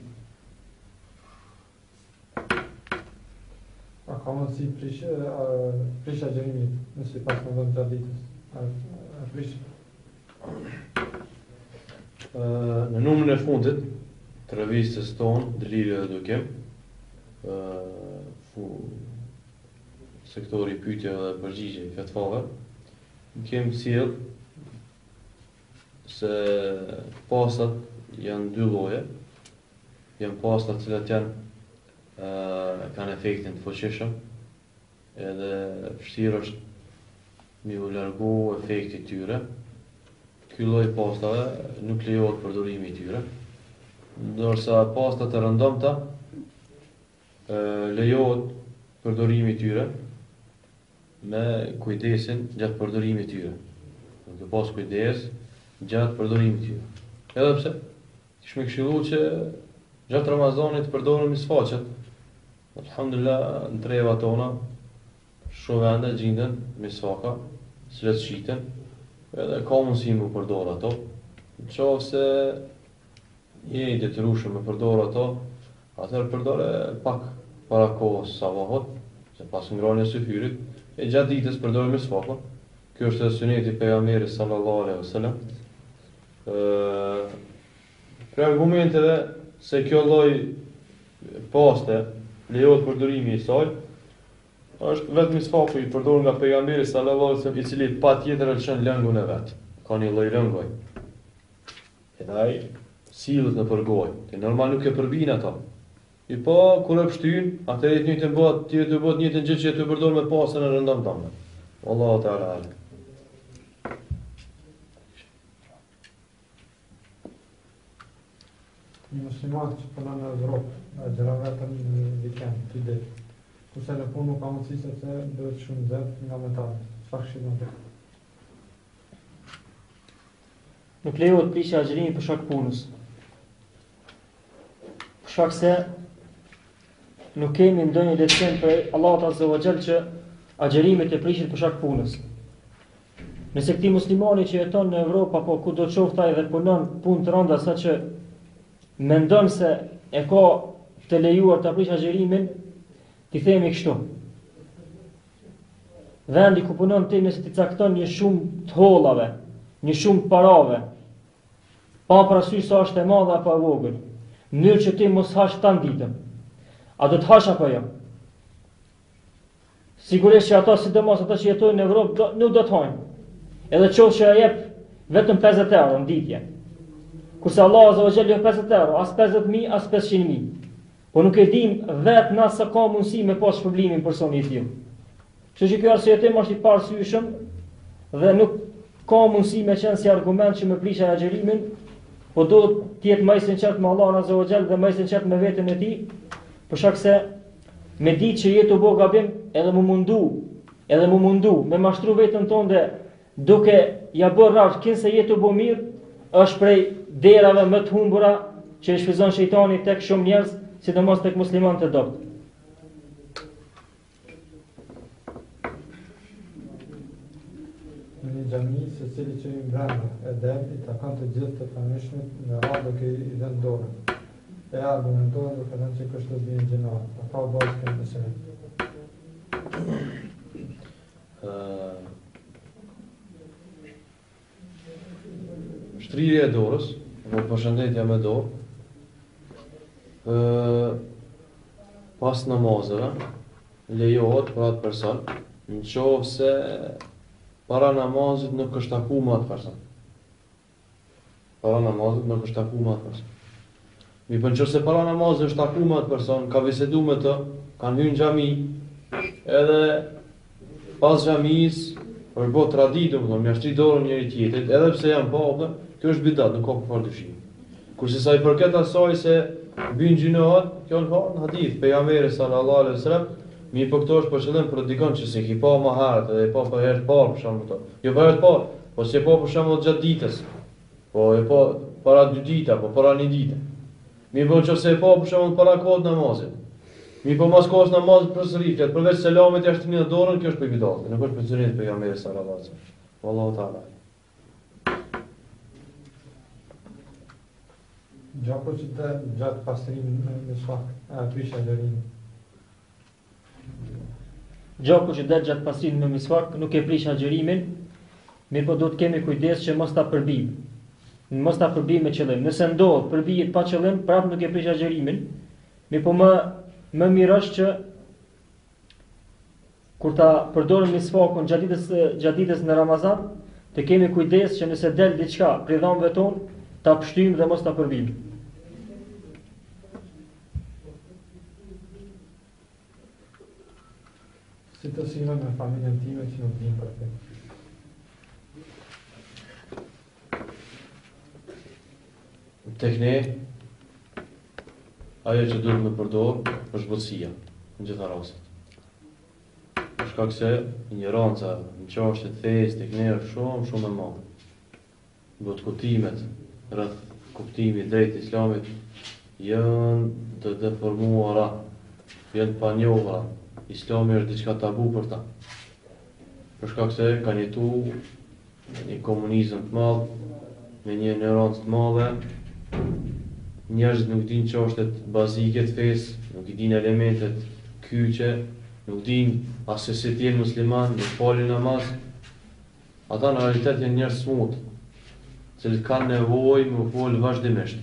A ka mundësi prisha gjërimit, nëse pas në vend të ditës. Prish. Në numrin e fundit të revistës tonë, Delili dhe Dukim, sektori pyetje dhe përgjigje i fetvave, kemi sjell se pastat janë dy lloje. Janë pasta të cilat kanë efektin të fuqishëm, edhe vështirë është mi u largu efekti tyre. Ky lloj pastave nuk lejohet përdorimi i tyre, ndërsa pastat e rëndomta lejohet përdorimi i tyre me kujdesin gjatë përdorimit të tyre. Të pas kujdes gjatë përdorimit të tyre. Edhe pse kish më këshillu që gjatë Ramazanit përdorëm misfaqet. Alhamdulillah, në treva tona shumë vende gjenden misfaka, cilat shiten, edhe ka mundësi më përdor ato. Nëse je i detyrueshëm me përdor ato, atëherë përdore pak para kohës sabahut, se pas ngrënies së hyrit, e gjatë ditës përdore misfakun. Kjo është suneti i pejgamberit sallallahu alaihi wasallam. Për argumenteve se kjo lloj paste lejohet përdorimi i saj, është vetëm misfaku i përdorur nga pejgamberi sallallahu alaihi wasallam, i cili patjetër e lëshon lëngun e vet. Ka një lloj lëngoj. Edhe ai sillet në përgoj. Ti normal nuk e përbin ato. I po kur e pshtyn, atëherë të njëjtën bëhet, ti të bëhet njëjtën gjë që ti përdor me pastën e rëndom tonë. Allahu Teala alim. Një musliman që punon në Evropë, në gjëra vetëm në weekend, të ditë. Kurse në punë nuk ka mundësi sepse bëhet shumë nxehtë nga metali. Çfarë këshillon ti? Nuk lejohet prishja e agjërimit për shkak punës. Për shkak se nuk kemi ndonjë lehtësim për Allahu Azza wa Jall që agjërimet e prishin për shkak punës. Nëse këti muslimani që jeton në Evropë apo kudo qoftë ai dhe punon punë të rënda saqë mendon se e ka të lejuar të prish agjërimin, ti themi kështu. Vendi ku punon ti nëse ti cakton një shumë të hollave, një shumë parave, pa parasysh sa është e madhe apo e vogël, në mënyrë që ti mos hash tan ditën. A do të hash apo jo? Sigurisht që ata, sidomos ata që jetojnë në Evropë, nuk do të hajnë. Edhe qoftë që jep vetëm 50 euro në ditje. Kurse Allah Azza wa Jall jo 50 euro, as 50.000, as 500.000. Po nuk e dim vetë na sa ka mundësi me pas shpërblimin personi i tillë. Kështu që ky arsyetim është i parësyeshëm dhe nuk ka mundësi me qenë si argument që më prishë agjërimin, po do të jetë më i sinqert me Allahun Azza wa Jall dhe më i sinqert me veten e tij, për shkak se me ditë që jetu bo gabim, edhe më mundu me mashtru veten tonë duke ja bërë rraf kinse jetu bo mirë, është prej derave më të humbura që e shfryzon shejtani tek shumë njerëz, sidomos tek muslimanët e dobët. Në një xhami, secili që i brenda e derbi ta kanë të gjithë të pranishmit në radhë duke i dhënë dorën. E argumentohen duke thënë që kështu bën gjinat. Pa ka bazë këtë mesele. Shtrirje e dorës, apo përshëndetja me dorë, pas namazëve, lejohet për atë person, në qovë se para namazit nuk është taku me atë person. Para namazit nuk është taku me atë person. Mi për nëse para namazit është taku me atë person, ka bisedu me të, kanë hyrë në xhami, edhe pas xhamis, për bo traditë, më ashtri dorën njëri tjetrit, edhe pse janë pa, kjo është bidat, nuk ka për dyshim. Kurse sa i përket asaj se bën gjinohat, kjo në hadith, pejgamberi sallallahu alaihi wasallam, mi po këto është për qëllim për dikon që se ki pa më herët, edhe pa për herë të parë për shembull këto. Jo për herë të parë, po se po për shembull gjatë ditës. Po e po para 2 dita, po para 1 dite. Mi po nëse e po për shembull para kohës namazit. Mi po mas kohës namazit përsëri, flet përveç selamit jashtë në dorën, kjo është për bidat, nuk është për sunet e pejgamberit sallallahu alaihi wasallam. Wallahu ta'ala. Gjapo që të gjatë pastrim me shfak, prisha gjërimin. Gjaku që del gjatë pastrimit me misvak nuk e prish agjërimin, mirë po do të kemi kujdes që mos ta përbim. Mos ta përbim me qëllim. Nëse ndodh përbijet pa qëllim, prapë nuk e prish agjërimin, mirë po më mirë është që kur ta përdorim misvakun gjatë ditës në Ramazan, të kemi kujdes që nëse del diçka prej dhomëve tonë, ta pështyjmë dhe mos ta përbim. Si të sillen me familjen time që nuk din për te. Tek ne, ajo që duhet me përdor është butësia, në gjitha rastet. Për shkak se ignoranca në çështje të fesë tek ne është shumë e madhe. Botkutimet rreth kuptimit drejt islamit janë të deformuara, janë pa njohura. Islami është diçka tabu për ta. Për shkak se kanë jetuar në një komunizëm të madh, me një ignorancë të madhe, njerëzit nuk dinë çështjet bazike të fesë, nuk i dinë elementet kyçe, nuk dinë as se si të jenë musliman, nuk falin namaz. Ata në realitet janë njerëz smut, që kanë nevojë me u fol vazhdimisht.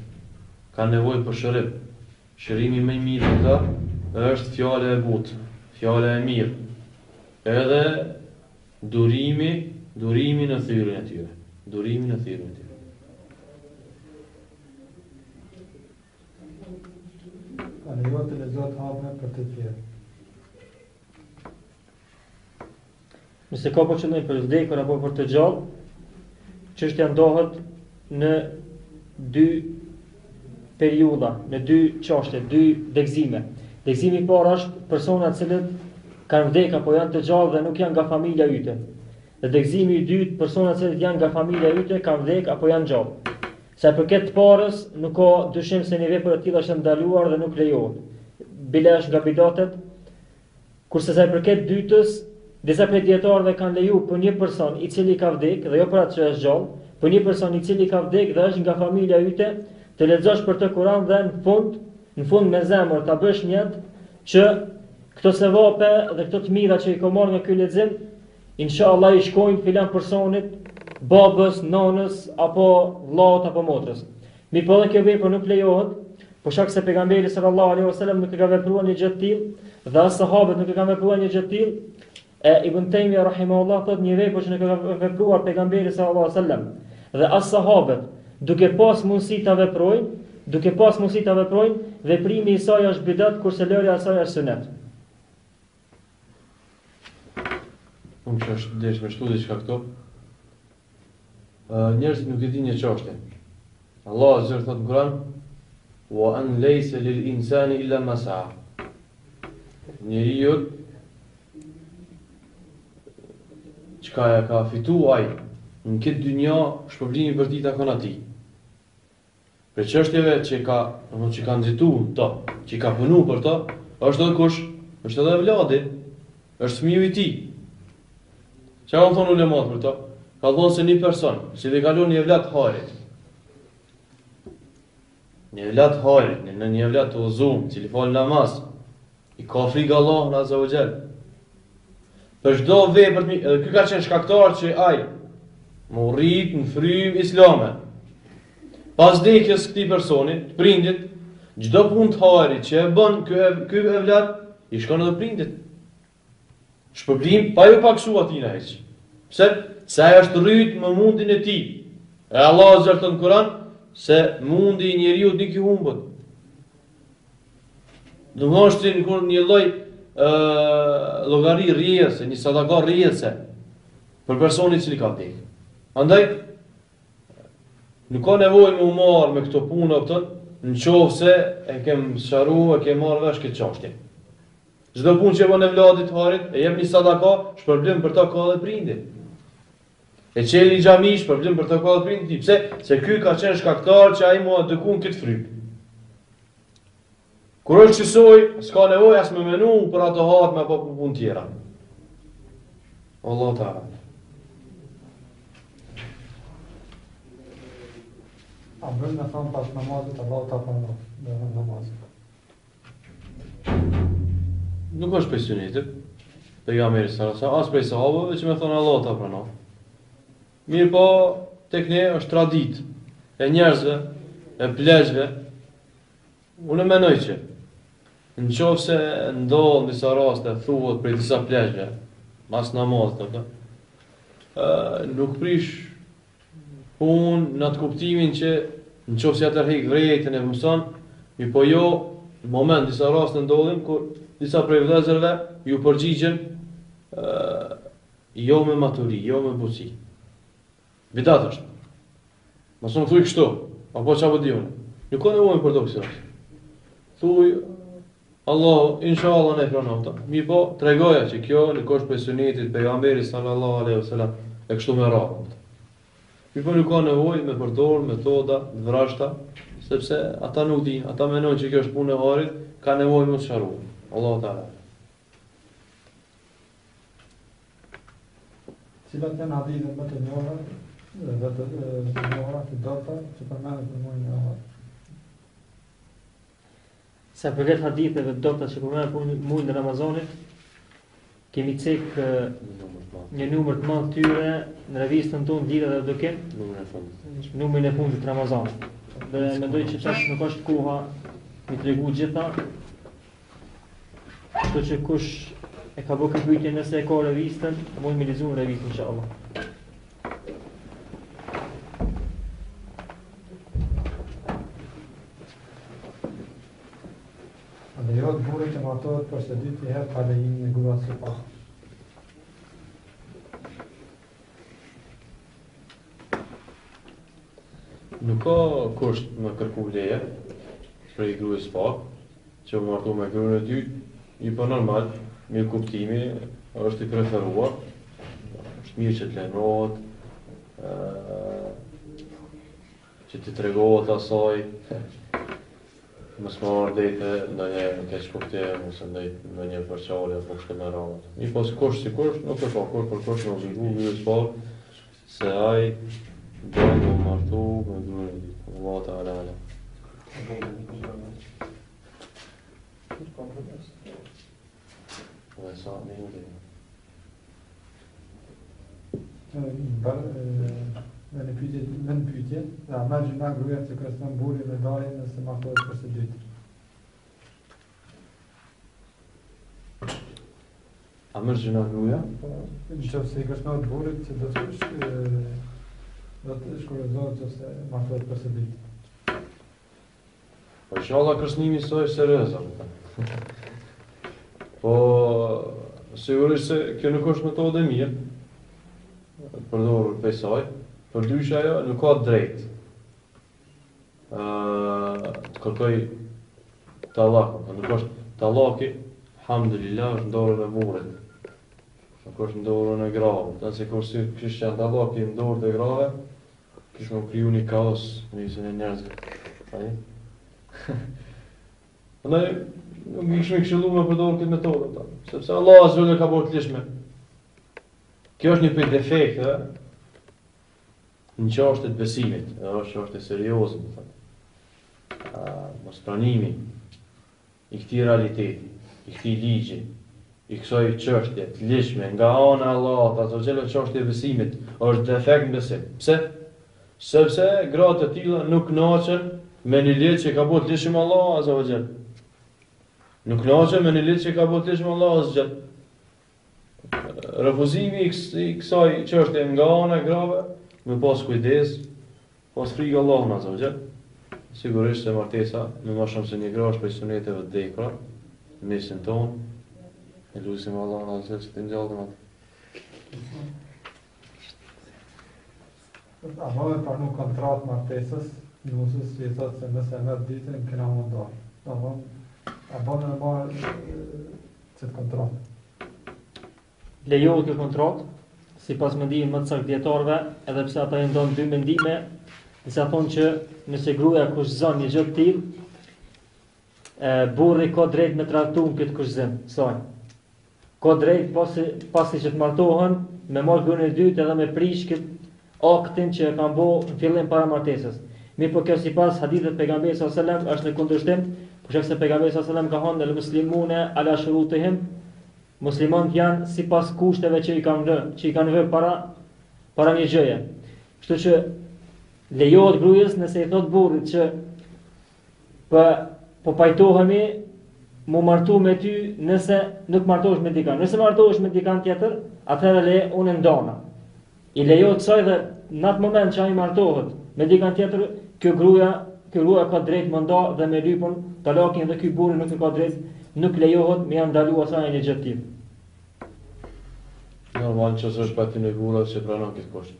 Kanë nevojë për shërim. Shërimi më i mirë për ta është fjala e butë, fjala e mirë. Edhe durimi në thyrën e tyre. Durimi në thyrën e tyre. A lejohet të lexohet hapme për të tjerë. Nëse ka për qëllim për vdekur apo për të gjallë, çështja ndohet në 2 periudha, në 2 çështje, 2 degëzime. Degëzimi i parë është persona të cilët kanë vdekur apo janë të gjallë dhe nuk janë nga familja yte. Dhe degëzimi i dytë, persona të cilët janë nga familja yte, kanë vdekur apo janë gjallë. Sa për këtë parës, nuk ka dyshim se një vepër e tillë është ndaluar dhe nuk lejohet. Bile është nga bidatet, kurse sa për këtë dytës, disa prej dietarëve kanë leju për një person i cili ka vdekur dhe jo për atë që është gjallë, për një person i cili ka vdekur dhe është nga familja yte, të lexosh për të Kur'an dhe në fund me zemër ta bësh njët që këto sevape dhe këto të mira që i ka marrë nga ky lexim, inshallah i shkojnë filan personit, babës, nanës apo vllaut apo motrës. Mi po dhe kjo vepër nuk lejohet, por shkak se pejgamberi sallallahu alaihi wasallam nuk e ka vepruar një gjë të tillë dhe as sahabët nuk e kanë vepruar një gjë të tillë. Ibn Taymija rahimahullah thot një vepër që nuk e ka vepruar pejgamberi sallallahu alaihi wasallam dhe as sahabët duke pas mundësi ta veprojnë, veprimi i saj është bidat kurse lërja e saj është sunet. Unë që është desh me shtu diçka këto. Njerëzit nuk e dinë një çështje. Allah azza wa jalla Kur'an wa an laysa lil insani illa ma sa'a. Njeriu çka ja ka fituar në këtë dynja, shpërblimi vërtet ka në ati. Për çështjeve që ka nxitur to, që i ka punu për ta, është edhe kush? Është edhe vladi, është fëmiu i tij. Çfarë kanë thonë ulemat për ta? Ka thonë se një person, që i kalon një evlat harit. Një evlat harit, në një evlat të uzum, cili fal namaz, i ka frikë Allahun Azza wa Jall. Për çdo vepër, ky ka qenë shkaktar që ai më rrit në frym islame. Pas vdekjes këtij personi, të prindit, çdo punë të harit që e bën ky evlat, i shkon edhe prindit. Shpërblim pa ju paksu atina hiç. Pse? Se ajo është rrit me mundin e tij. E Allah zërtë në Kur'an se mundi i njeriu nuk i humbet. Do të thoshte kur një lloj llogari rrjedhse, një sadaka rrjedhse për personin i cili ka vdekur. Andaj nuk ka nevojë me u marr me këto punë opton, nëse e kem sqaruar, e kem marrë vesh këtë çështje. Çdo punë që bën e vladit harit, e jep një sadaka, shpërblim për ta ka edhe prindi. E qeli i xhami, shpërblim për ta ka edhe prindi. Pse? Se ky ka qenë shkaktar që ai mua dëkun këtë fryp. Kur është qësoj, s'ka nevojë as me menu për ato hatë me apo punë tjera. Allah ta'ala. A bërë me thonë pas namazit, Allah ta pranon dhe namazit. Nuk është prej sunetit, pejgamberi sallallahu alajhi wasallam, as prej sahabëve që më thonë Allah ta pranon. Mirë po, tek ne është tradit e njerëzve, e plezhve. Unë mendoj që nëse ndodh disa raste thuhet për disa plezhve, mas namazit apo, nuk prish punë në atë kuptimin që nëse ja tërheq vërejtën e mëson, mi po jo në moment disa raste ndodhin kur disa prej vëllezërve ju përgjigjen jo me maturi, jo me buci. Bidat është. Mos më thuj kështu, apo çfarë di unë. Nuk ka nevojë për doktor. Thuj Allah, inshallah ne pranon ta. Mi po tregoja që kjo nuk është për sunetit pejgamberit sallallahu alaihi wasallam, e kështu me radhë. Mi po nuk ka nevojë me përdor metoda të vrashta, sepse ata nuk dinë, ata mendojnë që kjo është punë e harit, ka nevojë më të sqaruar. Allahu ta'ala. Cilat janë hadithet më të njohura dhe të njohura të dota që përmenden për muajin e Ramazanit? Sa përket haditheve të dota që përmenden për muajin e Ramazanit, kemi cek një numër të madh tyre në revistën tonë Dita dhe Duken, numrin e fundit të Ramazanit. Dhe mendoj që tash nuk është koha mi tregu gjitha. Kështu që kush e ka bërë këtë pyetje nëse e ka revistën, mund me lexuar revistën inshallah. Dhe jo të burrit që martohet për së dyti herë pa lejimin e gruas së parë. Nuk ka kusht me kërku leje prej gruas së parë, që u martu me gruan e dytë, i po normal, mirë kuptimi, është i preferuar, është mirë që të lejnohet, që të tregohet asaj, mos marrë dhejtë ndonjë keq kuptim ose ndonjë përçarje apo kështu me radhë. Mi pas kush si kush, nuk e ka kur për kush në obligu gruas parë se ai do të martu me gruan e dytë. Allahu ta'ala ala. Dhe sa me një Në pyetje, dhe a merr gjuna gruaja që kërcënon burrin dhe dajen nëse martohet për së dyti. A merr gjuna gruaja? Nëse i kërcënon burrit që do të shkruazohet ose martohet për së dyti. Po inshallah kërcënimi i saj është serioz. Po sigurisht se kjo nuk është metodë e mirë. Përdorur prej saj. Përndryshe ajo nuk ka drejt të kërkoj tallak, nuk është tallaki, alhamdulillah, është në dorën e burrit. Nuk është në dorën e grave. Ta sikur si kishte qenë tallaki në dorën e grave, kishte më kriju një kaos në jetën e njerëzve. Ai. Prandaj nuk i kishme këshillu me përdorur këtë metodë ta, sepse Allah azza wa jalla ka bërë të lishme. Kjo është një prej defekteve në çështjet e besimit, është çështje serioze, më thënë. Mospranimi i këtij realiteti, i këtij ligji, i kësaj çështje të lishme nga ana e Allahut azza wa jalla, çështja e besimit është defekt në besim. Pse? Sepse gratë të tilla nuk kënaqen me një ligj që ka bërë të lishëm Allah azza wa jalla. Nuk kënaqen me një ligj që ka bërë të lishëm Allah azza wa jalla. Refuzimi i kësaj çështje nga ana e grave, me pas kujdes, pas frikë Allahun azza wa jalla. Sigurisht se martesa me më shumë se një gra është prej suneteve të vdekura në mesin tonë. E lutim Allahun azza wa jalla që të ngjallë atë. A mëve pranu kontratë martesës, nusës që i thotë se nëse e mërë ditën, në kena më ndarë. A bënë e marë qëtë kontratë. Lejohet kjo kontratë, si pas mendimin më të saktë dietarëve, edhe pse ata i ndonë dy mendime, disa thonë që nëse gruaja kushzon një gjë të tillë, burri ka drejt me trajtuar këtë kushzim saj. Ka drejt pasi që të martohen, me marrë gruan e dytë edhe me prish këtë aktin që e kanë bërë në fillim para martesës. Mirë po kjo sipas hadithit pejgamberit sallallahu alajhi wasallam është në kundërshtim, por shkak se pejgamberi sallallahu alajhi wasallam ka thënë el muslimune ala shurutihim, muslimanët janë sipas kushteve që i kanë vënë para një gjëje. Kështu që lejohet gruas nëse i thot burrit që po pajtohemi mu martu me ty nëse nuk martohesh me dikant. Nëse martohesh me dikant tjetër, atëherë le unë ndona. I lejohet saj dhe në atë moment që ai martohet me dikant tjetër, kjo gruaja ka drejt më nda dhe me lypun talakin dhe ky burri nuk ka drejt, nuk lejohet me janë ndaluar asaj një gjë të tillë. Normal që është pa ty në gruas që pranon këtë kusht.